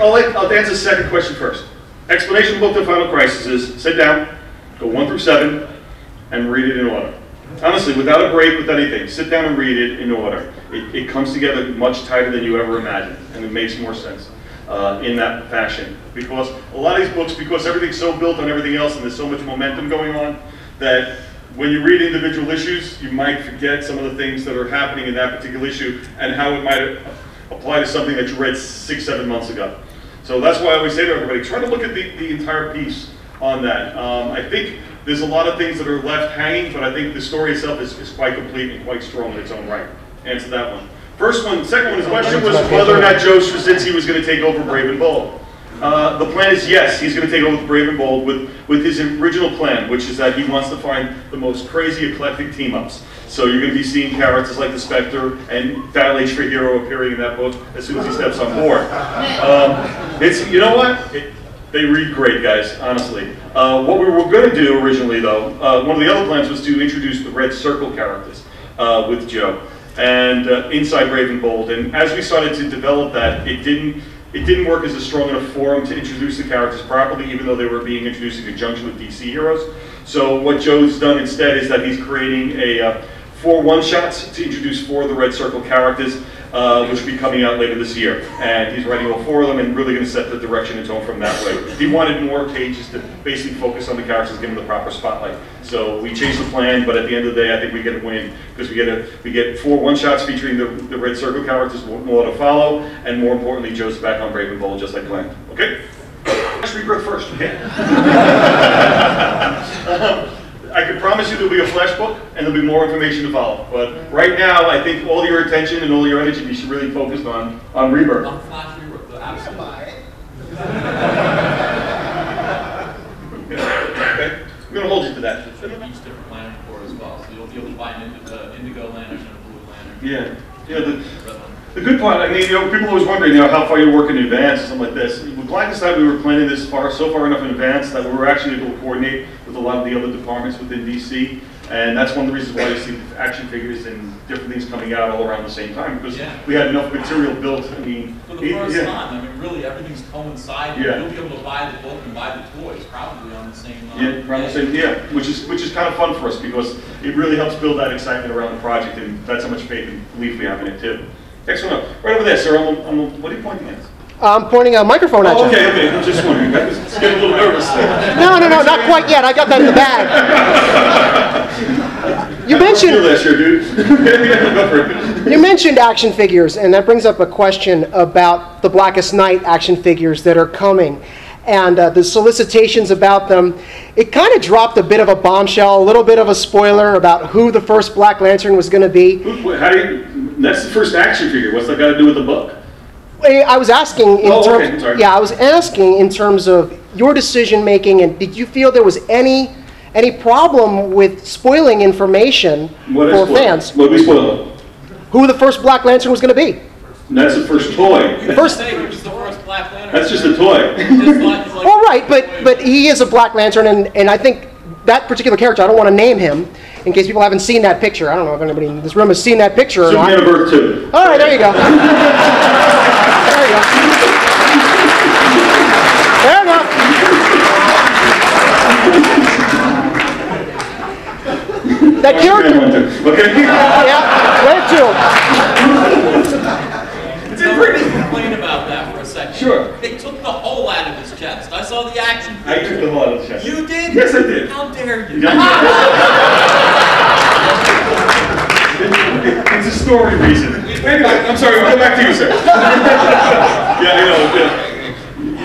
I'll answer the second question first. Explanation book to Final Crisis is sit down, go 1 through 7, and read it in order. Honestly, without a break, with anything, sit down and read it in order. It comes together much tighter than you ever imagined, and it makes more sense in that fashion. Because a lot of these books, because everything's so built on everything else and there's so much momentum going on, that when you read individual issues, you might forget some of the things that are happening in that particular issue and how it might apply to something that you read 6, 7 months ago. So that's why I always say to everybody, try to look at the entire piece on that. I think there's a lot of things that are left hanging, but I think the story itself is quite complete and quite strong in its own right. Answer that one. First one, second one, his question was whether or not Joe Straczynski was going to take over r.e.b.e.l.s. The plan is yes, he's going to take over r.e.b.e.l.s with his original plan, which is that he wants to find the most crazy eclectic team-ups. So you're going to be seeing characters like the Spectre and Battle Age for Hero appearing in that book as soon as he steps on board. You know what? They read great, guys, honestly. What we were going to do originally, though, one of the other plans was to introduce the Red Circle characters with Joe and inside r.e.b.e.l.s. And as we started to develop that, it didn't work as a strong enough forum to introduce the characters properly, even though they were being introduced in conjunction with DC heroes. So what Joe's done instead is that he's creating 4 one-shots to introduce 4 of the Red Circle characters, which will be coming out later this year. And he's writing all 4 of them and really going to set the direction and tone from that way. He wanted more pages to basically focus on the characters, give them the proper spotlight. So we changed the plan, but at the end of the day, I think we get a win because we get 4 one-shots featuring the Red Circle characters, more to follow, and more importantly, Joe's back on r.e.b.e.l.s. just like planned. Okay? Let's rebirth first, okay? I can promise you there'll be a flash book and there'll be more information to follow. But right now, I think all your attention and all your energy be really focused on Rebirth. On Flash Rebirth, absolutely. Okay. I'm going to hold you to that. Each different lantern core as well, so you'll be able to buy an indigo lantern and a blue lantern. Yeah. The good part, I mean, people are always wondering, how far you work in advance or something like this. With Blackest Night, we were planning this so far enough in advance that we were actually able to coordinate with a lot of the other departments within DC. And that's one of the reasons why you see action figures and different things coming out all around the same time, because we had enough material built. I mean, for the first time, I mean, really everything's coinciding. Yeah. You'll be able to buy the book and buy the toys probably on the same day. Which is kind of fun for us because it really helps build that excitement around the project, and that's how much faith and belief we have in it too. Next one up, right over there, sir. What are you pointing at? I'm pointing a microphone at you. Okay. I'm just wondering. I was getting a little nervous. No, not quite yet. I got that in the bag. You mentioned action figures, and that brings up a question about the Blackest Night action figures that are coming. And the solicitations about them, it kind of dropped a bit of a bombshell, a little bit of a spoiler about who the first Black Lantern was going to be. That's the first action figure. What's that got to do with the book? I was asking I was asking in terms of your decision making, and did you feel there was any problem with spoiling information for fans? What did we spoil? Who the first Black Lantern was going to be? That's the first toy. The first Black Lantern. That's just a toy. All right, but he is a Black Lantern, and I think that particular character, I don't want to name him, in case people haven't seen that picture. I don't know if anybody in this room has seen that picture or not. Superman of Earth 2. All right, there you go. There you go. Fair enough. That character. Okay. Yeah, where to? It's important to complain about that for a second. Sure. They took the hole out of his chest. I saw the action figure. I took the hole out of his chest. You did? Yes, I did. How dare you? It's a story reason. Anyway, I'm sorry, we'll go back to you, sir.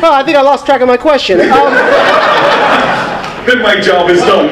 Oh, I think I lost track of my question. Then my job is done.